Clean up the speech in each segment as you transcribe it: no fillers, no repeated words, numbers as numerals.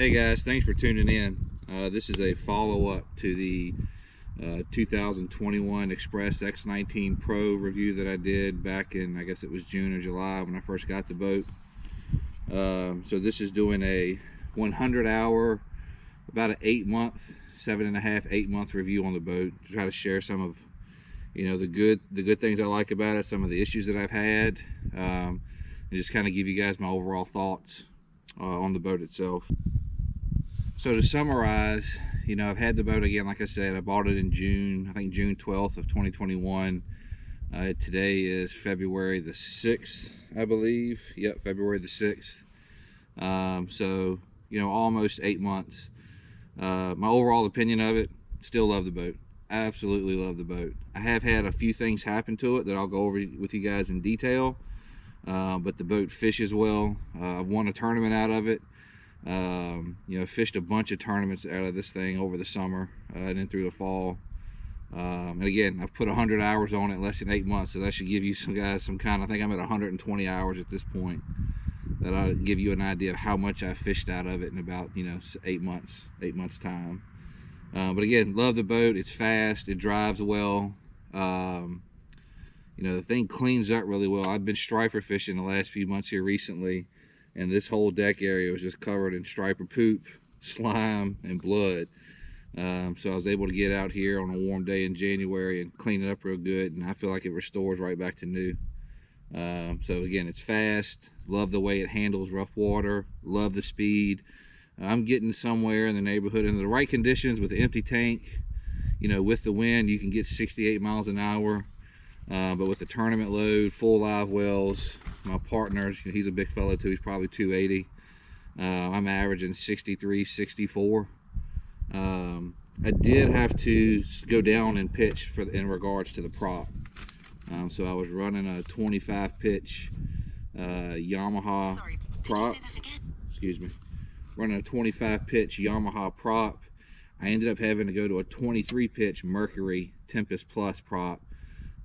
Hey guys, thanks for tuning in. This is a follow-up to the 2021 Express X19 Pro review that I did back in, I guess it was June or July when I first got the boat. So this is doing a 100-hour, about an 8-month, 7.5, 8-month review on the boat to try to share some of, the good things I like about it, some of the issues that I've had, and just kind of give you guys my overall thoughts on the boat itself. So to summarize, I've had the boat again, like I said, I bought it in June, I think June 12th of 2021. Today is February the 6th, I believe. Yep, February the 6th. So, almost 8 months. My overall opinion of it, still love the boat. Absolutely love the boat. I have had a few things happen to it that I'll go over with you guys in detail. But the boat fishes well. I've won a tournament out of it. Fished a bunch of tournaments out of this thing over the summer and then through the fall. And again, I've put 100 hours on it in less than 8 months, so that should give you I think I'm at 120 hours at this point. That'll give you an idea of how much I fished out of it in about 8 months time. But again, love the boat. It's fast, it drives well. The thing cleans up really well. I've been striper fishing the last few months here recently, and this whole deck area was just covered in striper poop, slime, and blood. So I was able to get out here on a warm day in January and clean it up real good, and I feel like it restores right back to new. So again, it's fast. Love the way it handles rough water. Love the speed. I'm getting somewhere in the neighborhood, in the right conditions with the empty tank, with the wind, you can get 68 miles an hour. But with the tournament load, full live wells, my partner, he's a big fellow too, he's probably 280. I'm averaging 63, 64. I did have to go down and pitch in regards to the prop. So I was running a 25 pitch Yamaha prop. Excuse me. Running a 25 pitch Yamaha prop. I ended up having to go to a 23 pitch Mercury Tempest Plus prop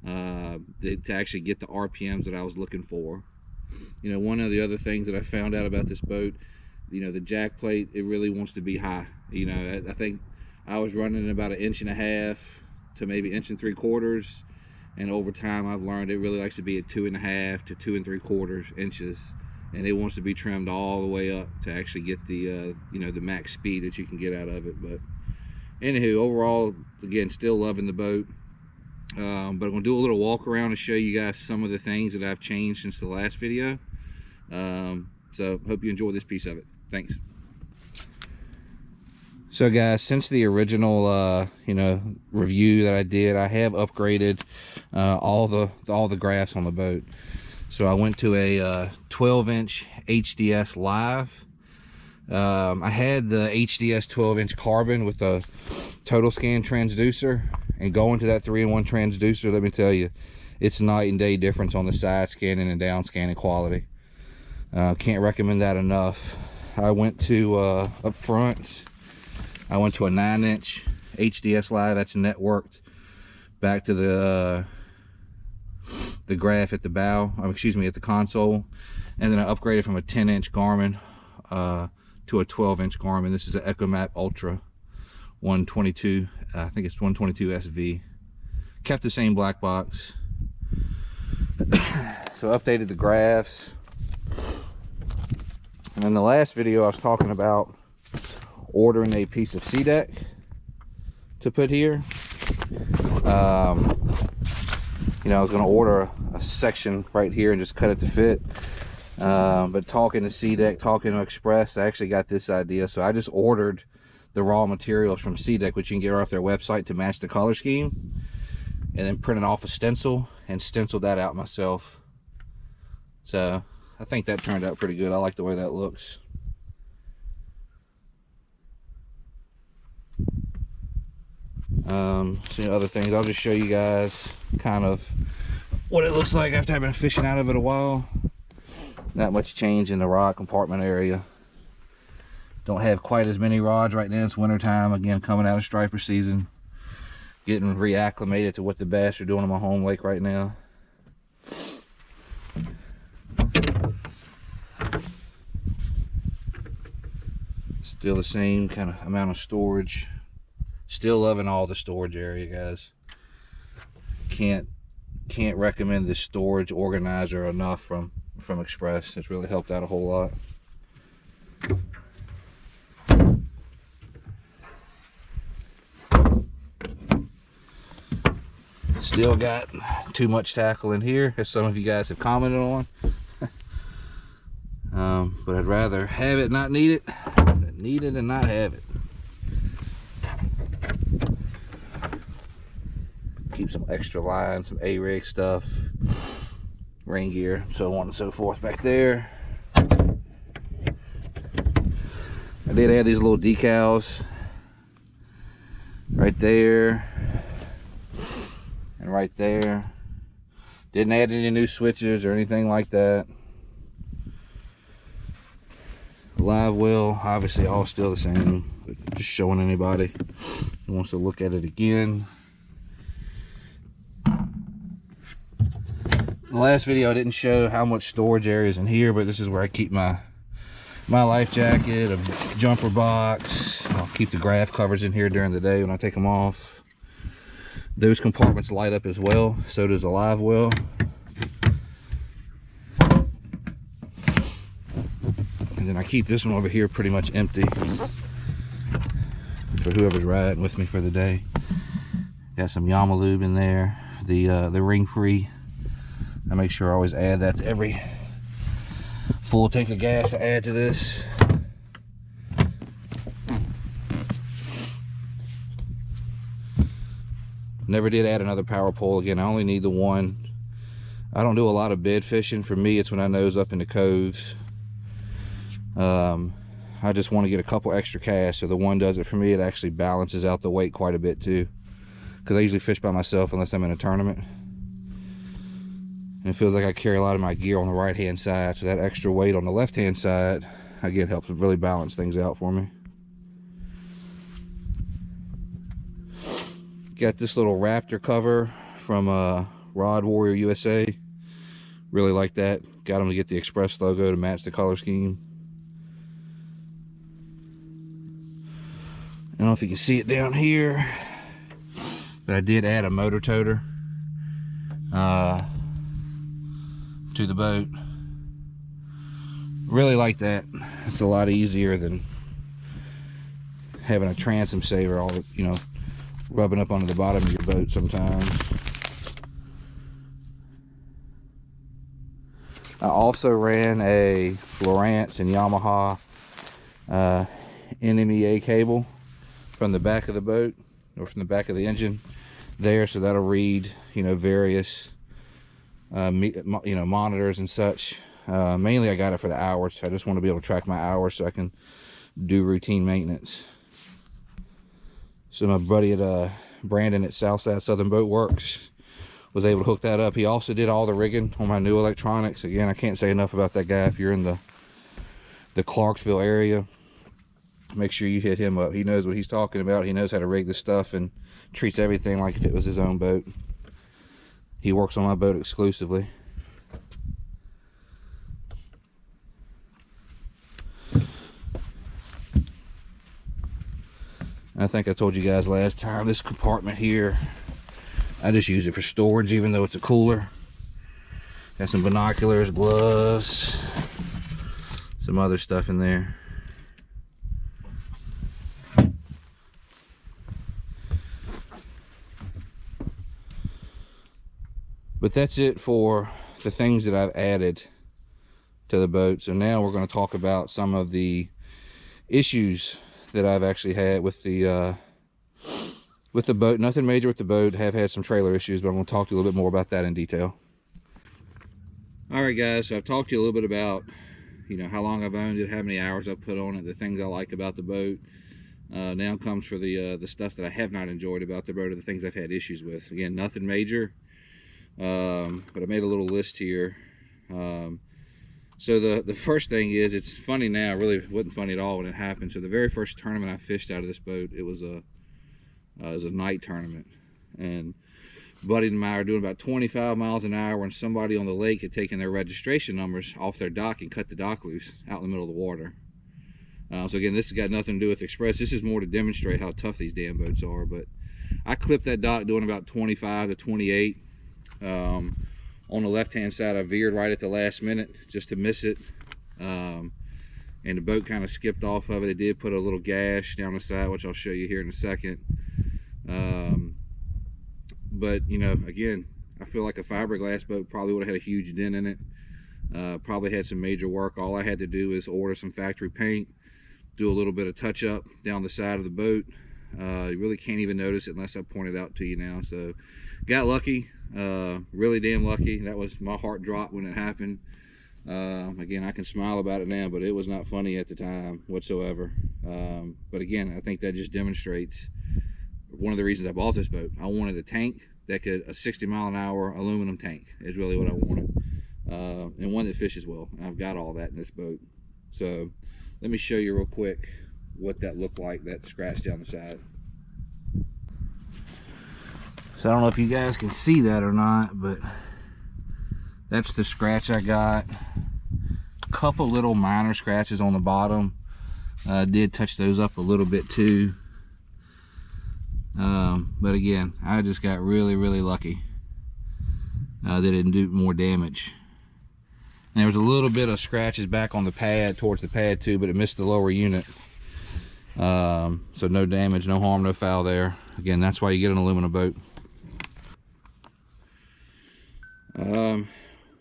to actually get the RPMs that I was looking for. One of the other things that I found out about this boat, the jack plate, it really wants to be high. I think I was running about 1.5 inches to maybe 1 3/4 inches, and over time I've learned it really likes to be at 2.5 to 2 3/4 inches, and it wants to be trimmed all the way up to actually get the the max speed that you can get out of it. But anywho, overall, again, still loving the boat. But I'm going to do a little walk around and show you guys some of the things that I've changed since the last video. So hope you enjoy this piece of it. Thanks. So guys, since the original review that I did, I have upgraded all the graphs on the boat. So I went to a 12-inch HDS Live. I had the HDS 12-inch carbon with a total scan transducer, and going to that 3-in-1 transducer, let me tell you, it's night and day difference on the side scanning and down scanning quality. Can't recommend that enough. I went to up front, I went to a 9-inch HDS Live that's networked back to the graph at the bow, at the console, and then I upgraded from a 10-inch Garmin to a 12-inch Garmin. This is an EchoMap Ultra 122, I think it's 122 SV. Kept the same black box. So updated the graphs. And in the last video I was talking about ordering a piece of SeaDek to put here. I was going to order a section right here and just cut it to fit. But talking to SeaDek, talking to Express, I actually got this idea. So I just ordered the raw materials from SeaDek, which you can get right off their website, to match the color scheme, and then printed off a stencil and stenciled that out myself. So I think that turned out pretty good. I like the way that looks. So other things, I'll just show you guys kind of what it looks like after I've been fishing out of it a while. Not much change in the rod compartment area. Don't have quite as many rods right now. It's winter time, again, coming out of striper season, getting reacclimated to what the bass are doing on my home lake right now. Still the same kind of amount of storage. Still loving all the storage area, guys. Can't recommend this storage organizer enough from Express. It's really helped out a whole lot. Still got too much tackle in here, as some of you guys have commented on. But I'd rather have it, not need it, than need it and not have it. Keep some extra line, some A-rig stuff, rain gear, so on and so forth back there. I did add these little decals right there and right there. Didn't add any new switches or anything like that. Live well, obviously all still the same, but just showing anybody who wants to look at it again. In the last video I didn't show how much storage area is in here, but this is where I keep my life jacket, a jumper box. I'll keep the graph covers in here during the day when I take them off. Those compartments light up as well, so does the live well. And then I keep this one over here pretty much empty for whoever's riding with me for the day. Got some Yamalube in there, the ring free. I make sure I always add that to every full tank of gas I add to this. Never did add another power pole. Again, I only need the one. I don't do a lot of bed fishing. For me, it's when I nose up into coves. I just want to get a couple extra casts, so the one does it for me. It actually balances out the weight quite a bit too, because I usually fish by myself unless I'm in a tournament. And it feels like I carry a lot of my gear on the right hand side, so that extra weight on the left hand side again helps really balance things out for me. Got this little Raptor cover from Rod Warrior USA. Really like that. Got them to get the Express logo to match the color scheme. I don't know if you can see it down here, but I did add a motor toter to the boat. Really like that. It's a lot easier than having a transom saver all the, rubbing up onto the bottom of your boat sometimes. I also ran a Lowrance and Yamaha NMEA cable from the back of the boat, or from the back of the engine there, so that'll read various monitors and such. Mainly I got it for the hours. I just want to be able to track my hours so I can do routine maintenance. So my buddy at Brandon at Southside Southern Boat Works was able to hook that up. He also did all the rigging on my new electronics. Again, I can't say enough about that guy. If you're in the Clarksville area, make sure you hit him up. He knows what he's talking about. He knows how to rig this stuff and treats everything like if it was his own boat. He works on my boat exclusively. I think I told you guys last time, this compartment here, I just use it for storage, even though it's a cooler. Got some binoculars, gloves, some other stuff in there. But that's it for the things that I've added to the boat. So now we're going to talk about some of the issues that I've actually had with the boat. Nothing major with the boat. Have had some trailer issues, but I'm going to talk to you a little bit more about that in detail. All right, guys. So I've talked to you a little bit about, how long I've owned it, how many hours I've put on it, the things I like about the boat. Now comes for the stuff that I have not enjoyed about the boat, or the things I've had issues with. Again, nothing major. But I made a little list here. So the first thing is, it's funny now, it really wasn't funny at all when it happened. So the very first tournament I fished out of this boat, it was a night tournament, and Buddy and I were doing about 25 miles an hour when somebody on the lake had taken their registration numbers off their dock and cut the dock loose out in the middle of the water. So again, this has got nothing to do with Express. This is more to demonstrate how tough these damn boats are. But I clipped that dock doing about 25 to 28. On the left-hand side, I veered right at the last minute just to miss it. And the boat kind of skipped off of it. It did put a little gash down the side, which I'll show you here in a second. But you know, again, I feel like a fiberglass boat probably would have had a huge dent in it. Probably had some major work. All I had to do is order some factory paint, do a little bit of touch up down the side of the boat. You really can't even notice it unless I point it out to you now. So got lucky, really damn lucky. That was, my heart dropped when it happened. Again, I can smile about it now, but it was not funny at the time whatsoever. But again, I think that just demonstrates one of the reasons I bought this boat. I wanted a tank that could, a 60-mile-an-hour aluminum tank is really what I wanted, and one that fishes well. And I've got all that in this boat. So let me show you real quick what that looked like, that scratch down the side. So I don't know if you guys can see that or not, but that's the scratch I got. Couple little minor scratches on the bottom. I did touch those up a little bit too. But again, I just got really lucky. They didn't do more damage. And there was a little bit of scratches back on the pad, towards the pad too, but it missed the lower unit. So no damage, no harm, no foul there. Again, that's why you get an aluminum boat.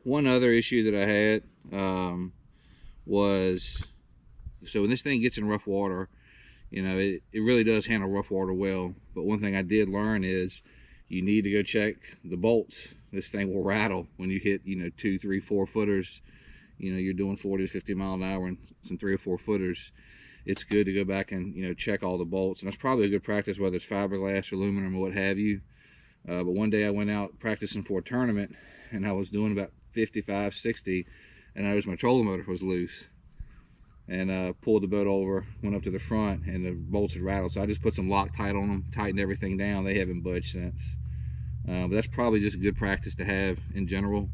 One other issue that I had was, so when this thing gets in rough water, you know, it really does handle rough water well. But one thing I did learn is you need to go check the bolts. This thing will rattle when you hit, you know, 2, 3, 4 footers. You know, you're doing 40 to 50 mile an hour and some 3 or 4 footers. It's good to go back and, you know, check all the bolts. And that's probably a good practice, whether it's fiberglass or aluminum or what have you. But one day I went out practicing for a tournament and I was doing about 55, 60, and I noticed my trolling motor was loose. And pulled the boat over, went up to the front, and the bolts had rattled. So I just put some Loctite on them, tightened everything down. They haven't budged since. But that's probably just a good practice to have in general.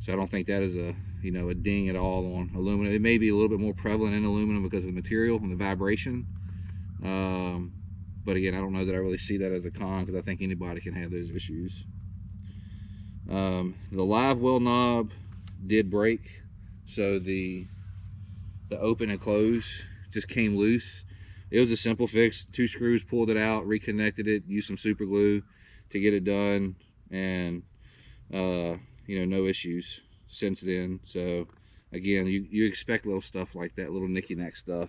So I don't think that is a, you know, a ding at all on aluminum. It may be a little bit more prevalent in aluminum because of the material and the vibration. But again, I don't know that I really see that as a con, because I think anybody can have those issues. The live well knob did break, so the open and close just came loose. It was a simple fix. 2 screws, pulled it out, reconnected it, used some super glue to get it done, and you know, no issues since then. So again, you expect little stuff like that, little nicky-nack stuff,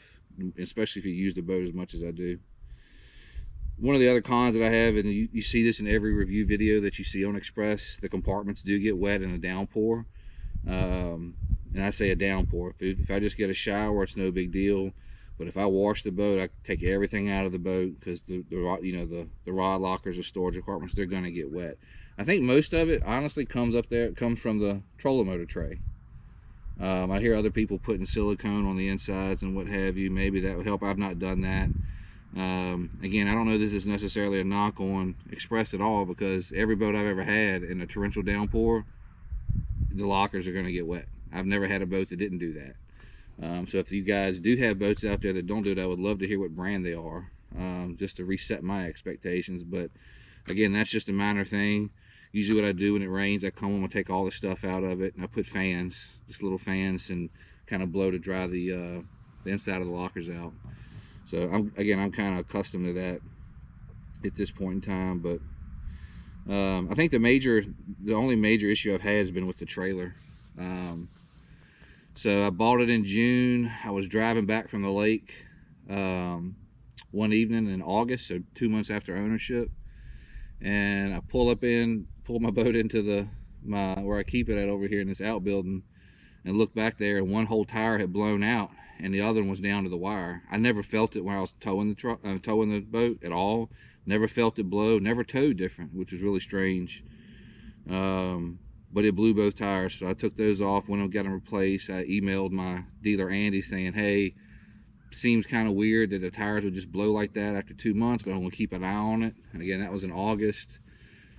especially if you use the boat as much as I do. One of the other cons that I have, and you see this in every review video that you see on Express, the compartments do get wet in a downpour. And I say a downpour. If I just get a shower, it's no big deal. But if I wash the boat, I take everything out of the boat, because the rod lockers or storage compartments, they're going to get wet. I think most of it honestly comes up there. It comes from the trolling motor tray. I hear other people putting silicone on the insides and what have you. Maybe that would help. I've not done that. Again, I don't know this is necessarily a knock on Express at all, because every boat I've ever had in a torrential downpour, the lockers are going to get wet. I've never had a boat that didn't do that. So if you guys do have boats out there that don't do it, I would love to hear what brand they are, just to reset my expectations. But again, that's just a minor thing. Usually what I do when it rains, I come home and take all the stuff out of it, and I put fans, just little fans, and kind of blow to dry the inside of the lockers out. So I'm kind of accustomed to that at this point in time. But I think the only major issue I've had has been with the trailer. So I bought it in June. I was driving back from the lake one evening in August, so 2 months after ownership, and I pulled my boat into where I keep it at over here in this outbuilding, and looked back there, and one whole tire had blown out and the other one was down to the wire. I never felt it when I was towing the boat at all. Never felt it blow, never towed different, which was really strange. But it blew both tires, so I took those off, went and got them replaced. I emailed my dealer Andy saying, hey, seems kind of weird that the tires would just blow like that after 2 months, but I'm going to keep an eye on it. And again, that was in August.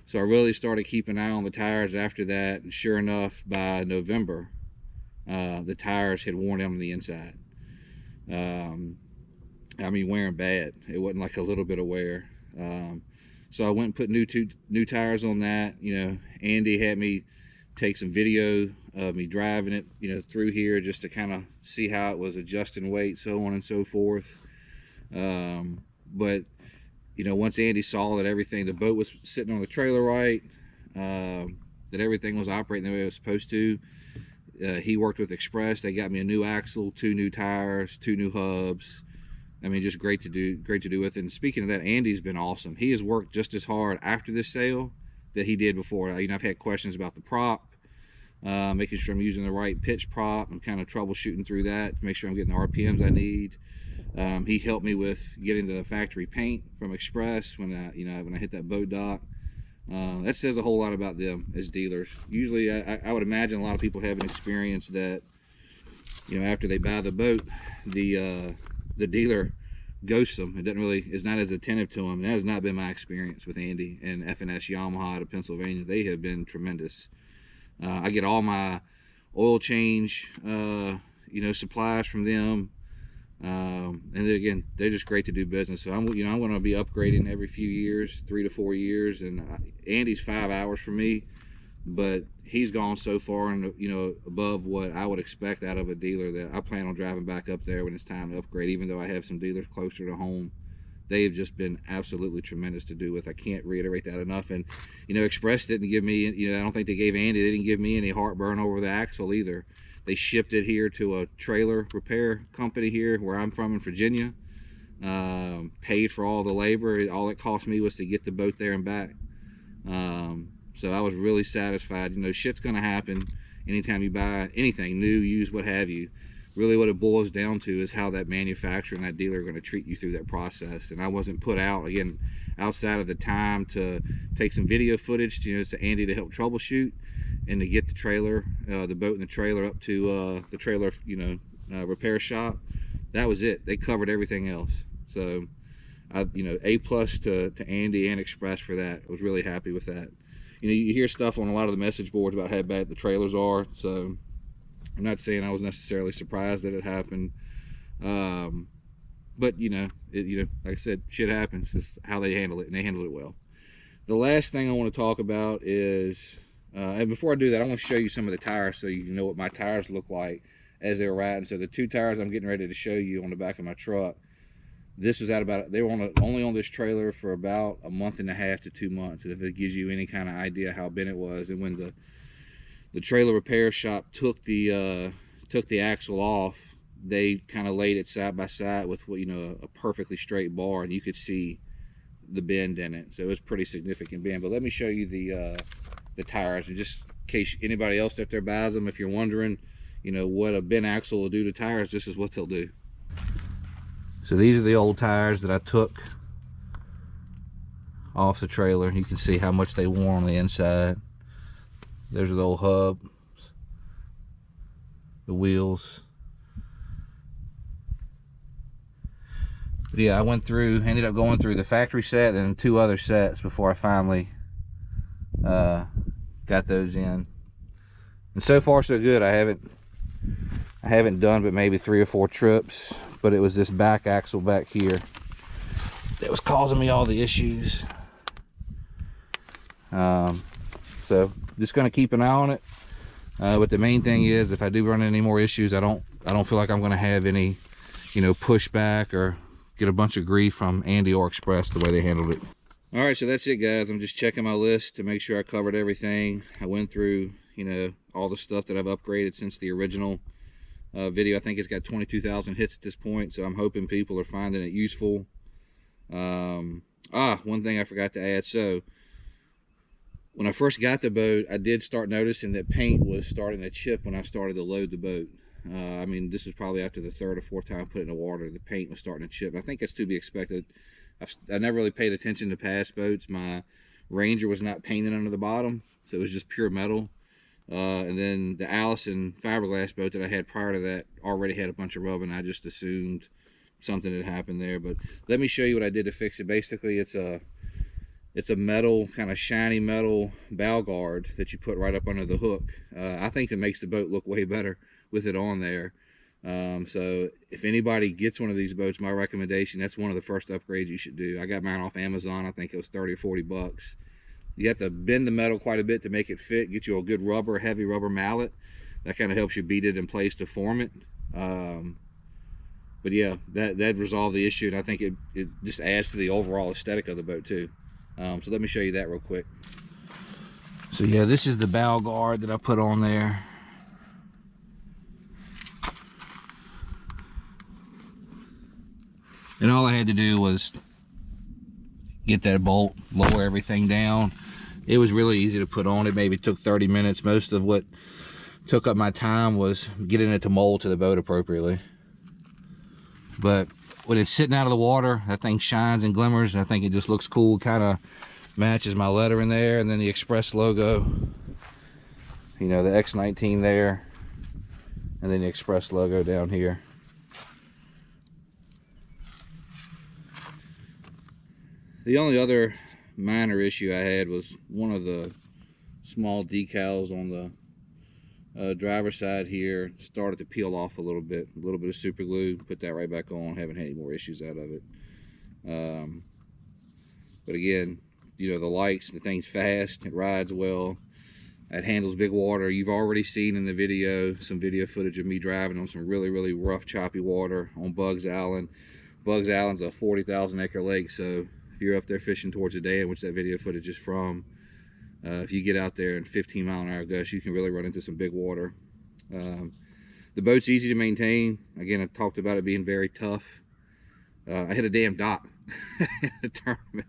So I really started keeping an eye on the tires after that, and sure enough, by November, the tires had worn down on the inside. I mean, wearing bad. It wasn't like a little bit of wear. So I went and put new tires on that. You know, Andy had me take some video of me driving it, you know, through here just to kind of see how it was adjusting weight, so on and so forth. But you know, once Andy saw that everything, the boat was sitting on the trailer right, that everything was operating the way it was supposed to, he worked with Express. They got me a new axle, 2 new tires, 2 new hubs. I mean, just great to do with. And speaking of that, Andy's been awesome. He has worked just as hard after this sale that he did before. You know, I've had questions about the prop, making sure I'm using the right pitch prop and kind of troubleshooting through that to make sure I'm getting the RPMs I need. He helped me with getting the factory paint from Express when I hit that boat dock. That says a whole lot about them as dealers. Usually, I would imagine a lot of people have an experience that, you know, after they buy the boat, the dealer ghosts them. It doesn't really is not as attentive to them. That has not been my experience with Andy and FNS Yamaha out of Pennsylvania. They have been tremendous. I get all my oil change, you know, supplies from them. And then again, they're just great to do business. So I'm going to be upgrading every few years, 3 to 4 years. And Andy's 5 hours for me, but he's gone so far and, you know, above what I would expect out of a dealer that I plan on driving back up there when it's time to upgrade. Even though I have some dealers closer to home, they have just been absolutely tremendous to do with. I can't reiterate that enough. And, you know, Express didn't give me, you know, I don't think they gave Andy, they didn't give me any heartburn over the axle either. They shipped it here to a trailer repair company here where I'm from in Virginia. Paid for all the labor. All it cost me was to get the boat there and back. So I was really satisfied. You know, shit's gonna happen anytime you buy anything new, used, what have you. Really what it boils down to is how that manufacturer and that dealer are going to treat you through that process. And I wasn't put out, again, outside of the time to take some video footage, you know, to Andy to help troubleshoot and to get the trailer, the boat and the trailer up to the trailer, you know, repair shop. That was it. They covered everything else. So, you know, A+ to Andy and Express for that. I was really happy with that. You know, you hear stuff on a lot of the message boards about how bad the trailers are. So I'm not saying I was necessarily surprised that it happened, but you know, like I said, shit happens. It's how they handle it, and they handle it well. The last thing I want to talk about is, and before I do that, I want to show you some of the tires so you can know what my tires look like as they were riding. So the 2 tires I'm getting ready to show you on the back of my truck, this was they were only on this trailer for about a month and a half to 2 months. And if it gives you any kind of idea how bent it was, and when the trailer repair shop took the axle off, they kind of laid it side by side with what, you know, a perfectly straight bar, and you could see the bend in it. So it was pretty significant bend. But let me show you the tires, and just in case anybody else out there buys them, if you're wondering, you know, what a bent axle will do to tires, this is what they'll do. So these are the old tires that I took off the trailer. You can see how much they wore on the inside. There's the old hub, the wheels. But yeah, I ended up going through the factory set and 2 other sets before I finally got those in. And so far so good. I haven't done but maybe 3 or 4 trips, but it was this back axle back here that was causing me all the issues. So just going to keep an eye on it. But the main thing is, if I do run into any more issues, I don't feel like I'm going to have any, you know, pushback or get a bunch of grief from Andy or Express the way they handled it. All right, so that's it, guys. I'm just checking my list to make sure I covered everything. I went through, you know, all the stuff that I've upgraded since the original video. I think it's got 22,000 hits at this point, so I'm hoping people are finding it useful. One thing I forgot to add. So when I first got the boat, I did start noticing that paint was starting to chip when I started to load the boat. I mean, this is probably after the 3rd or 4th time I put it in the water, the paint was starting to chip. I think that's to be expected. I never really paid attention to past boats. My Ranger was not painted under the bottom, so it was just pure metal. And then the Allison fiberglass boat that I had prior to that already had a bunch of rubbing. I just assumed something had happened there. But let me show you what I did to fix it. Basically, it's a metal, kind of shiny metal bow guard that you put right up under the hook. I think it makes the boat look way better with it on there. So if anybody gets one of these boats, my recommendation, that's one of the first upgrades you should do. I got mine off Amazon. I think it was 30 or 40 bucks. You have to bend the metal quite a bit to make it fit. Get you a good rubber, heavy rubber mallet. That kind of helps you beat it in place to form it. But yeah, that resolved the issue, and I think it just adds to the overall aesthetic of the boat too. So let me show you that real quick. So yeah, this is the bow guard that I put on there. And all I had to do was get that bolt, lower everything down. It was really easy to put on. It maybe took 30 minutes. Most of what took up my time was getting it to mold to the boat appropriately. But when it's sitting out of the water, that thing shines and glimmers, and I think it just looks cool. Kind of matches my letter in there, and then the Express logo, you know, the X19 there, and then the Express logo down here. The only other minor issue I had was one of the small decals on the driver's side here started to peel off a little bit of super glue. Put that right back on. Haven't had any more issues out of it. But again, you know, the lights, the thing's fast, it rides well, it handles big water. You've already seen in the video some video footage of me driving on some really rough, choppy water on Bugs Island. Bugs Island's a 40,000 acre lake, so if you're up there fishing towards the dam, which that video footage is from, if you get out there in 15-mile-an-hour gusts, you can really run into some big water. The boat's easy to maintain. Again, I talked about it being very tough. I hit a damn dock in a tournament,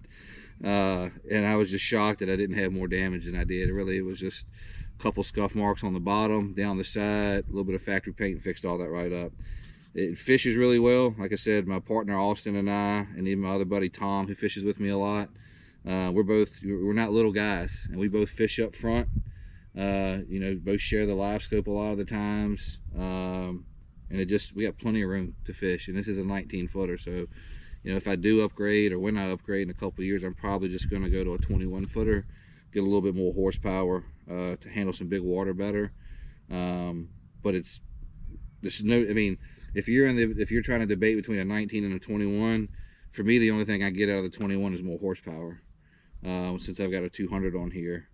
and I was just shocked that I didn't have more damage than I did. It was just a couple scuff marks on the bottom, down the side, a little bit of factory paint, and fixed all that right up. It fishes really well. Like I said, my partner Austin and I, and even my other buddy Tom, who fishes with me a lot, we're not little guys, and we both fish up front. You know, both share the live scope a lot of the times, and we got plenty of room to fish. And this is a 19-footer, so you know, if I do upgrade, or when I upgrade in a couple of years, I'm probably just going to go to a 21-footer, get a little bit more horsepower to handle some big water better. But there's no, I mean, if you're trying to debate between a 19 and a 21, for me the only thing I get out of the 21 is more horsepower. Since I've got a 200 on here,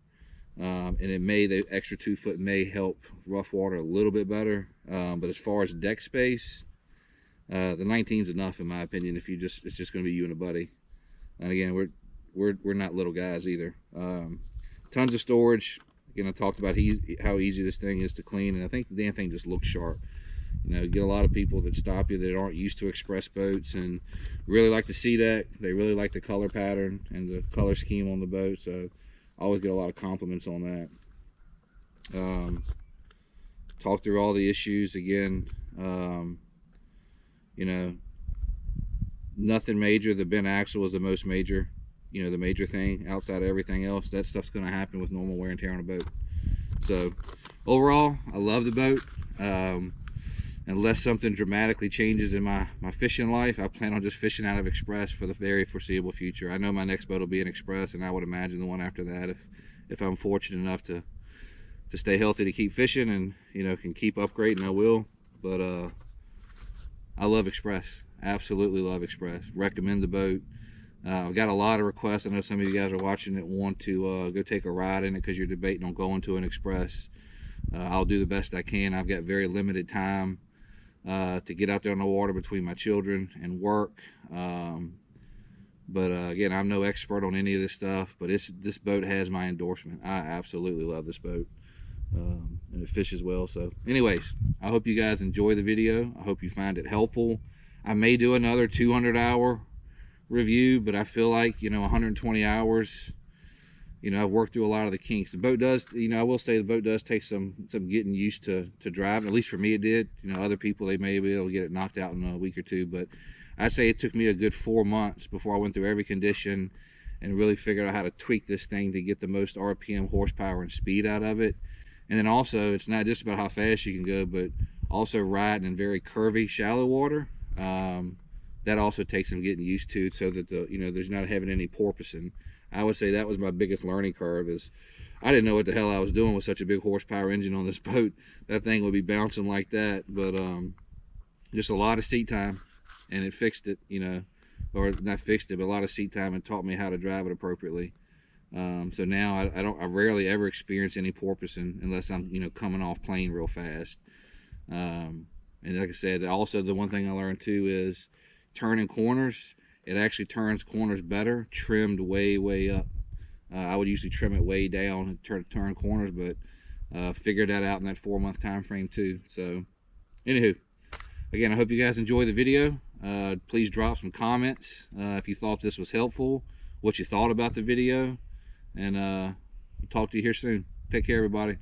and the extra 2 foot may help rough water a little bit better. But as far as deck space, the 19's enough in my opinion. If it's just going to be you and a buddy. And again, we're not little guys either. Tons of storage. Again, I talked about how easy this thing is to clean, and I think the damn thing just looks sharp. You know, you get a lot of people that stop you that aren't used to Express boats and really like to see that. They really like the color pattern and the color scheme on the boat, so I always get a lot of compliments on that. Talk through all the issues again. You know, nothing major. The bent axle was the most major, you know, the major thing. Outside of everything else, that stuff's going to happen with normal wear and tear on a boat. So overall, I love the boat. Unless something dramatically changes in my fishing life, I plan on just fishing out of Express for the very foreseeable future. I know my next boat will be an Express, and I would imagine the one after that, if I'm fortunate enough to stay healthy to keep fishing and, you know, can keep upgrading, I will. But I love Express. Absolutely love Express. Recommend the boat. I've got a lot of requests. I know some of you guys are watching that want to go take a ride in it because you're debating on going to an Express. I'll do the best I can. I've got very limited time to get out there on the water between my children and work. But again, I'm no expert on any of this stuff, but this boat has my endorsement. I absolutely love this boat, and it fishes well. So anyways, I hope you guys enjoy the video. I hope you find it helpful. I may do another 200-hour review, but I feel like, you know, 120 hours, you know, I've worked through a lot of the kinks. The boat does, you know, I will say the boat does take some getting used to driving. At least for me it did. You know, other people, they may be able to get it knocked out in a week or two, but I'd say it took me a good 4 months before I went through every condition and really figured out how to tweak this thing to get the most RPM, horsepower, and speed out of it. And then also, it's not just about how fast you can go, but also riding in very curvy, shallow water. That also takes some getting used to, so that you know, there's not having any porpoising. I would say that was my biggest learning curve. Is I didn't know what the hell I was doing with such a big horsepower engine on this boat. That thing would be bouncing like that. But just a lot of seat time, and it fixed it, you know, or not fixed it, but a lot of seat time, and taught me how to drive it appropriately. So now I rarely ever experience any porpoising unless I'm, you know, coming off plane real fast. And like I said, also the one thing I learned too is turning corners. It actually turns corners better, trimmed way up. I would usually trim it way down and turn corners, but figured that out in that 4-month time frame too. So anywho, again, I hope you guys enjoy the video. Please drop some comments if you thought this was helpful, what you thought about the video, and talk to you here soon. Take care, everybody.